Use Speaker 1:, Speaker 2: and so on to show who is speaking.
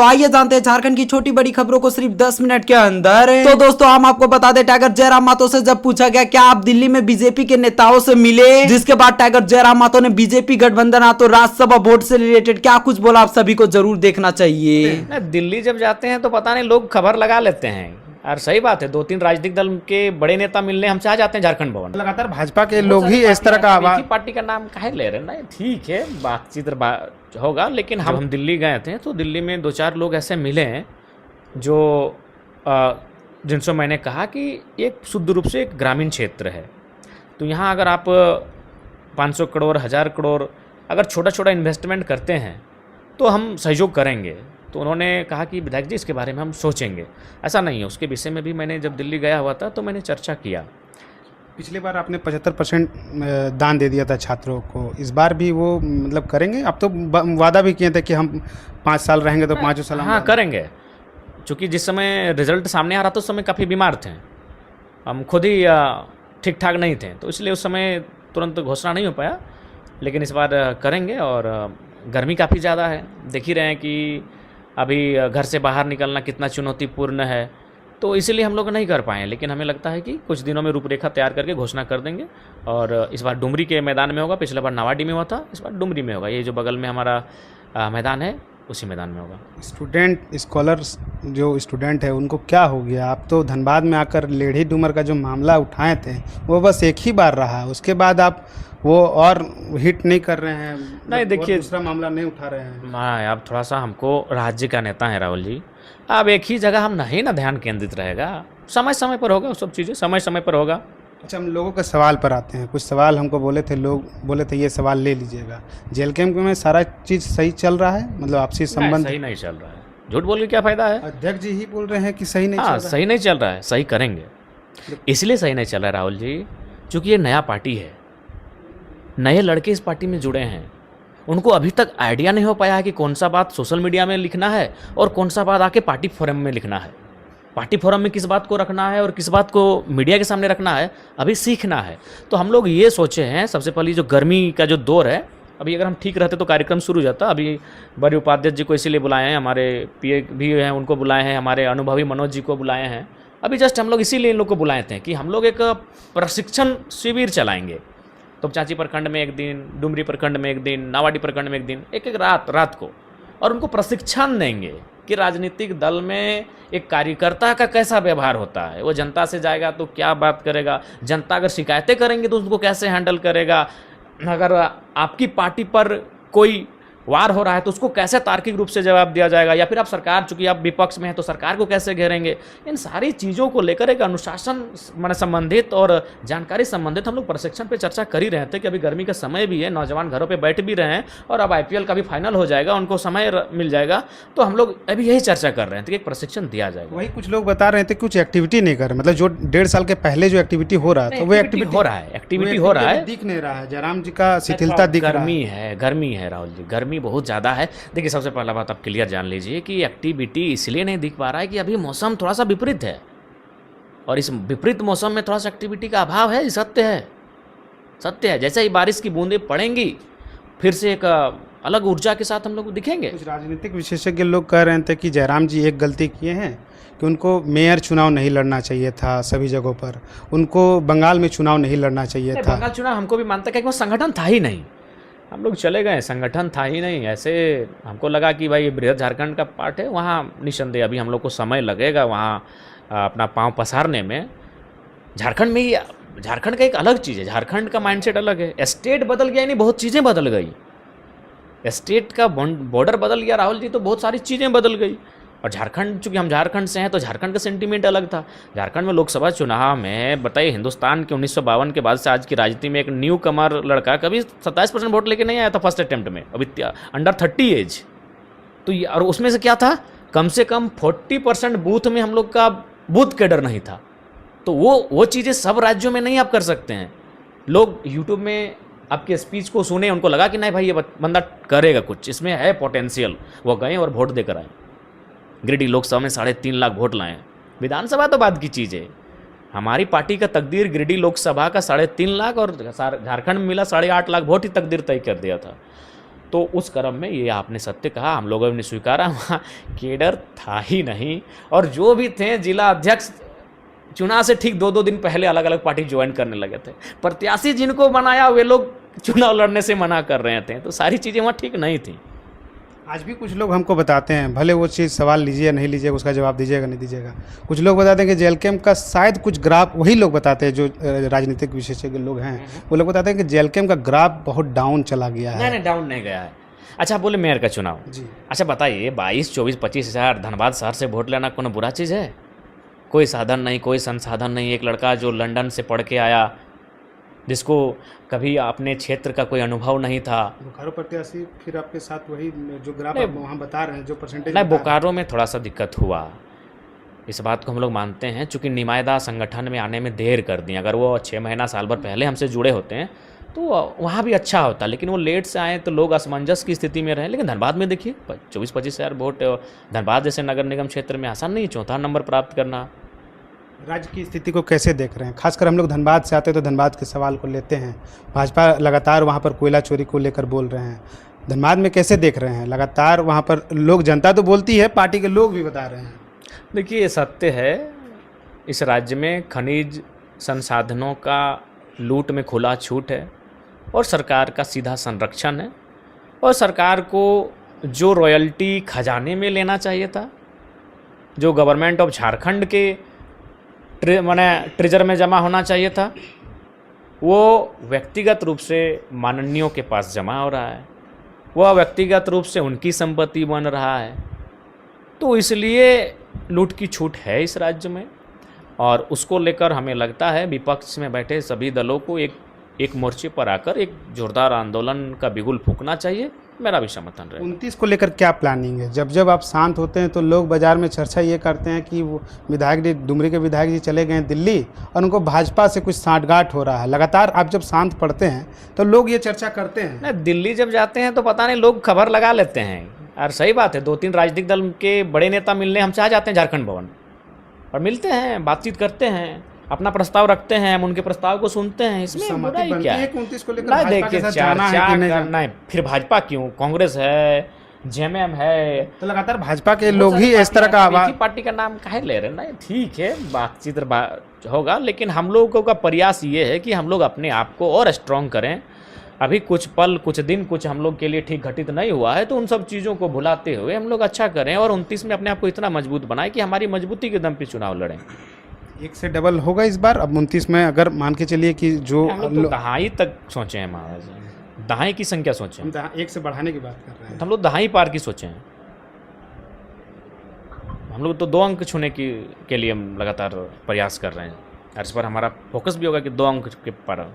Speaker 1: तो आइए जानते हैं झारखंड की छोटी बड़ी खबरों को सिर्फ 10 मिनट के अंदर। तो दोस्तों हम आपको बता दें, टाइगर जयराम मातो से जब पूछा गया क्या आप दिल्ली में बीजेपी के नेताओं से मिले, जिसके बाद टाइगर जयराम मातो ने बीजेपी गठबंधन तो राज्यसभा वोट से रिलेटेड क्या कुछ बोला, आप सभी को जरूर देखना चाहिए।
Speaker 2: दिल्ली जब जाते हैं तो पता नहीं लोग खबर लगा लेते हैं, और सही बात है, 2-3 राजनीतिक दल के बड़े नेता मिलने हमसे आ जाते हैं झारखंड भवन।
Speaker 3: लगातार भाजपा के लोग ही इस तरह का आवाज,
Speaker 2: पार्टी का नाम काहे ले रहे हैं, ठीक है बातचीत होगा, लेकिन हम दिल्ली गए थे तो दिल्ली में 2-4 लोग ऐसे मिले हैं जो जिनसे मैंने कहा कि एक शुद्ध रूप से एक ग्रामीण क्षेत्र है, तो यहाँ अगर आप 500 करोड़ 1000 करोड़ अगर छोटा छोटा इन्वेस्टमेंट करते हैं तो हम सहयोग करेंगे। तो उन्होंने कहा कि विधायक जी इसके बारे में हम सोचेंगे। ऐसा नहीं है, उसके विषय में भी मैंने जब दिल्ली गया हुआ था तो मैंने चर्चा किया।
Speaker 3: पिछली बार आपने 75% दान दे दिया था छात्रों को, इस बार भी वो मतलब करेंगे? अब तो वादा भी किए थे कि हम 5 साल रहेंगे तो 5 साल
Speaker 2: हाँ करेंगे, क्योंकि जिस समय रिजल्ट सामने आ रहा था उस समय काफ़ी बीमार थे, हम खुद ही ठीक ठाक नहीं थे, तो इसलिए उस समय तुरंत घोषणा नहीं हो पाया, लेकिन इस बार करेंगे। और गर्मी काफ़ी ज़्यादा है, देख ही रहे हैं कि अभी घर से बाहर निकलना कितना चुनौतीपूर्ण है, तो इसीलिए हम लोग नहीं कर पाए, लेकिन हमें लगता है कि कुछ दिनों में रूपरेखा तैयार करके घोषणा कर देंगे। और इस बार डुमरी के मैदान में होगा, पिछले बार नावाडी में हुआ था, इस बार डुमरी में होगा, ये जो बगल में हमारा मैदान है उसी मैदान में होगा।
Speaker 3: स्टूडेंट स्कॉलर्स जो स्टूडेंट है उनको क्या हो गया? आप तो धनबाद में आकर लेढ़ी डूमर का जो मामला उठाए थे वो बस एक ही बार रहा, उसके बाद आप वो और हिट नहीं कर रहे हैं,
Speaker 2: नहीं देखिए
Speaker 3: दूसरा मामला नहीं उठा रहे हैं।
Speaker 2: हाँ, आप थोड़ा सा हमको राज्य का नेता है राहुल जी, अब एक ही जगह हम नहीं ना ध्यान केंद्रित रहेगा, समय समय पर होगा, सब चीज़ें समय समय पर होगा।
Speaker 3: अच्छा, हम लोगों के सवाल पर आते हैं। कुछ सवाल हमको बोले थे, लोग बोले थे ये सवाल ले लीजिएगा। जेल कैंप में सारा चीज़ सही चल रहा है, मतलब आपसी संबंध?
Speaker 2: सही नहीं चल रहा है, झूठ बोल के क्या फ़ायदा है?
Speaker 3: अध्यक्ष जी ही बोल रहे हैं कि सही नहीं चल रहा है।
Speaker 2: सही नहीं चल रहा है, सही करेंगे। इसलिए सही नहीं चल रहा है राहुल जी, क्योंकि ये नया पार्टी है, नए लड़के इस पार्टी में जुड़े हैं, उनको अभी तक आइडिया नहीं हो पाया है कि कौन सा बात सोशल मीडिया में लिखना है और कौन सा बात आके पार्टी फोरम में लिखना है, पार्टी फोरम में किस बात को रखना है और किस बात को मीडिया के सामने रखना है, अभी सीखना है। तो हम लोग ये सोचे हैं, सबसे पहले जो गर्मी का जो दौर है, अभी अगर हम ठीक रहते तो कार्यक्रम शुरू हो जाता। अभी बड़े उपाध्यक्ष जी को इसीलिए बुलाए हैं, हमारे पीए भी हैं उनको बुलाए हैं, हमारे अनुभवी मनोज जी को बुलाए हैं, अभी जस्ट हम लोग इसीलिए इन लोग को बुलाए थे कि हम लोग एक प्रशिक्षण शिविर चलाएँगे। तो चाची प्रखंड में एक दिन, डुमरी प्रखंड में एक दिन, नावाडी प्रखंड में एक दिन, एक रात को, और उनको प्रशिक्षण देंगे कि राजनीतिक दल में एक कार्यकर्ता का कैसा व्यवहार होता है, वो जनता से जाएगा तो क्या बात करेगा, जनता अगर शिकायतें करेंगे तो उसको कैसे हैंडल करेगा, अगर आपकी पार्टी पर कोई वार हो रहा है तो उसको कैसे तार्किक रूप से जवाब दिया जाएगा, या फिर आप सरकार, चूंकि आप विपक्ष में हैं तो सरकार को कैसे घेरेंगे। इन सारी चीज़ों को लेकर एक अनुशासन मन संबंधित और जानकारी संबंधित हम लोग प्रशिक्षण पे चर्चा कर ही रहे थे कि अभी गर्मी का समय भी है, नौजवान घरों पे बैठ भी रहे हैं, और अब IPL का भी फाइनल हो जाएगा, उनको समय मिल जाएगा, तो हम लोग अभी यही चर्चा कर रहे थे कि एक प्रशिक्षण दिया जाएगा।
Speaker 3: वही कुछ लोग बता रहे थे कुछ एक्टिविटी नहीं कर रहे, मतलब जो 1.5 साल के पहले जो एक्टिविटी हो रहा था वो एक्टिविटी हो रहा है, दिख नहीं रहा है। जयराम जी का शिथिलता दिख रहा है।
Speaker 2: गर्मी है राहुल जी, गर्मी बहुत ज़्यादा है। देखिए सबसे पहला बात आप क्लियर जान लीजिए कि एक्टिविटी इसलिए नहीं दिख पा रहा है कि अभी मौसम थोड़ा सा विपरीत है, और इस विपरीत मौसम में थोड़ा सा एक्टिविटी का अभाव है, सत्य है। जैसे ही बारिश की बूंदें पड़ेंगी फिर से एक अलग ऊर्जा के साथ हम लोग दिखेंगे।
Speaker 3: कुछ राजनीतिक विशेषज्ञ लोग कह रहे थे कि जयराम जी एक गलती किए हैं कि उनको मेयर चुनाव नहीं लड़ना चाहिए था सभी जगहों पर, उनको बंगाल में चुनाव नहीं लड़ना चाहिए था।
Speaker 2: बंगाल चुनाव हमको भी मानता है कि वो संगठन था ही नहीं, हम लोग चले गए, संगठन था ही नहीं। ऐसे हमको लगा कि भाई बृहद झारखंड का पार्ट है, वहाँ निसंदेह अभी हम लोग को समय लगेगा वहाँ अपना पाँव पसारने में। झारखंड में ही, झारखंड का एक अलग चीज़ है, झारखंड का माइंडसेट अलग है। स्टेट बदल गया, यानी बहुत चीज़ें बदल गई, स्टेट का बॉर्डर बदल गया राहुल जी, तो बहुत सारी चीज़ें बदल गई। और झारखंड, चूँकि हम झारखंड से हैं तो झारखंड का सेंटीमेंट अलग था। झारखंड में लोकसभा चुनाव में बताइए, हिंदुस्तान के 1952 के बाद से आज की राजनीति में एक न्यू कमर लड़का कभी 27% वोट लेके नहीं आया था फर्स्ट अटेम्प्ट में, अभी अंडर 30 एज, तो और उसमें से क्या था, कम से कम 40% बूथ में हम लोग का बूथ कैडर नहीं था। तो वो चीज़ें सब राज्यों में नहीं आप कर सकते हैं। लोग यूट्यूब में आपके स्पीच को सुने, उनको लगा कि नहीं भाई ये बंदा करेगा कुछ, इसमें है पोटेंशियल, वो गए और वोट देकर आए। गिरिडीह लोकसभा में 3.5 लाख वोट लाए, विधानसभा तो बाद की चीज़ है। हमारी पार्टी का तकदीर गिरिडीह लोकसभा का 3.5 लाख और झारखंड में मिला 8.5 लाख वोट ही तकदीर तय कर दिया था। तो उस क्रम में ये आपने सत्य कहा, हम लोगों ने स्वीकारा, वहाँ केडर था ही नहीं। और जो भी थे जिला अध्यक्ष चुनाव से ठीक 2-2 दिन पहले अलग अलग पार्टी ज्वाइन करने लगे थे। प्रत्याशी जिनको बनाया वे लोग चुनाव लड़ने से मना कर रहे थे। तो सारी चीज़ें वहाँ ठीक नहीं थी।
Speaker 3: आज भी कुछ लोग हमको बताते हैं, भले वो चीज़ सवाल लीजिए या नहीं लीजिएगा, उसका जवाब दीजिएगा नहीं दीजिएगा, कुछ लोग बताते हैं कि जेल कैम्प का शायद कुछ ग्राफ, वही लोग बताते हैं जो राजनीतिक विशेषज्ञ लोग हैं, वो लोग बताते हैं कि जेल कैम्प का ग्राफ बहुत डाउन चला गया है।
Speaker 2: नहीं, डाउन नहीं गया है। अच्छा, बोले मेयर का चुनाव
Speaker 3: जी।
Speaker 2: अच्छा बताइए, 22, 24, 25 हज़ार धनबाद शहर से वोट लेना कोई बुरा चीज़ है? कोई साधन नहीं, कोई संसाधन नहीं। एक लड़का जो लंदन से पढ़ के आया, जिसको कभी अपने क्षेत्र का कोई अनुभव नहीं था।
Speaker 3: बोकारो प्रत्याशी फिर आपके साथ वही जो ग्राफ
Speaker 2: नहीं,
Speaker 3: आप वहाँ बता रहे हैं, जो परसेंटेज
Speaker 2: नहीं, बोकारो में थोड़ा सा दिक्कत हुआ, इस बात को हम लोग मानते हैं, चूँकि निमायदा संगठन में आने में देर कर दी। अगर वो 6 महीना साल भर पहले हमसे जुड़े होते हैं तो वहाँ भी अच्छा होता, लेकिन वो लेट से आए तो लोग असमंजस की स्थिति में रहे। लेकिन धनबाद में देखिए 24-25 हज़ार वोट, धनबाद जैसे नगर निगम क्षेत्र में आसान नहीं है 4था नंबर प्राप्त करना।
Speaker 3: राज्य की स्थिति को कैसे देख रहे हैं? खासकर हम लोग धनबाद से आते हैं तो धनबाद के सवाल को लेते हैं। भाजपा लगातार वहाँ पर कोयला चोरी को लेकर बोल रहे हैं, धनबाद में कैसे देख रहे हैं? लगातार वहाँ पर लोग, जनता तो बोलती है, पार्टी के लोग भी बता रहे हैं।
Speaker 2: देखिए, ये सत्य है, इस राज्य में खनिज संसाधनों का लूट में खुला छूट है और सरकार का सीधा संरक्षण है। और सरकार को जो रॉयल्टी खजाने में लेना चाहिए था, जो गवर्नमेंट ऑफ झारखंड के ट्रेजर में जमा होना चाहिए था, वो व्यक्तिगत रूप से माननीयों के पास जमा हो रहा है, वह व्यक्तिगत रूप से उनकी संपत्ति बन रहा है। तो इसलिए लूट की छूट है इस राज्य में, और उसको लेकर हमें लगता है विपक्ष में बैठे सभी दलों को एक मोर्चे पर आकर एक जोरदार आंदोलन का बिगुल फूंकना चाहिए। मेरा भी समर्थन रहे।
Speaker 3: 29 को लेकर क्या प्लानिंग है? जब आप शांत होते हैं तो लोग बाजार में चर्चा ये करते हैं कि वो विधायक जी, डुमरी के विधायक जी चले गए दिल्ली और उनको भाजपा से कुछ साठगांठ हो रहा है। लगातार आप जब शांत पड़ते हैं तो लोग ये चर्चा करते हैं।
Speaker 2: नहीं, दिल्ली जब जाते हैं तो पता नहीं लोग खबर लगा लेते हैं। और सही बात है, 2-3 राजनीतिक दल के बड़े नेता मिलने हमसे आ जाते हैं झारखंड भवन और मिलते हैं, बातचीत करते हैं, अपना प्रस्ताव रखते हैं, हम उनके प्रस्ताव को सुनते हैं। इसमें बुराई क्या है?
Speaker 3: 29 को लेकर
Speaker 2: नहीं,
Speaker 3: भाजपा के
Speaker 2: देखिए,
Speaker 3: साथ जाना है कि नहीं जाना?
Speaker 2: नहीं, फिर भाजपा क्यों? कांग्रेस है, जेएमएम है,
Speaker 3: तो लगातार भाजपा के लोग ही इस तरह का आवाज,
Speaker 2: पार्टी का नाम काहे ले रहे हैं? नहीं, ठीक है, बातचीत होगा, लेकिन हम लोगों का प्रयास ये है कि हम लोग अपने आप को और स्ट्रॉन्ग करें। अभी कुछ पल, कुछ दिन, कुछ हम लोग के लिए ठीक घटित नहीं हुआ है, तो उन सब चीज़ों को भुलाते हुए हम लोग अच्छा करें और 29 में अपने आप को इतना मजबूत बनाएं कि हमारी मजबूती के दम पे चुनाव लड़ें।
Speaker 3: 1 से डबल होगा इस बार। अब 29 में अगर मान के चलिए कि जो
Speaker 2: हम लोग तो दहाई तक सोचे हैं महाराज, दहाई की संख्या सोचे हैं।
Speaker 3: 1 से बढ़ाने की बात कर रहे हैं।
Speaker 2: हम लोग दहाई पार की सोचे हैं। हम लोग तो 2 अंक छूने के लिए हम लगातार प्रयास कर रहे हैं, और इस पर हमारा फोकस भी होगा कि 2 अंक के पार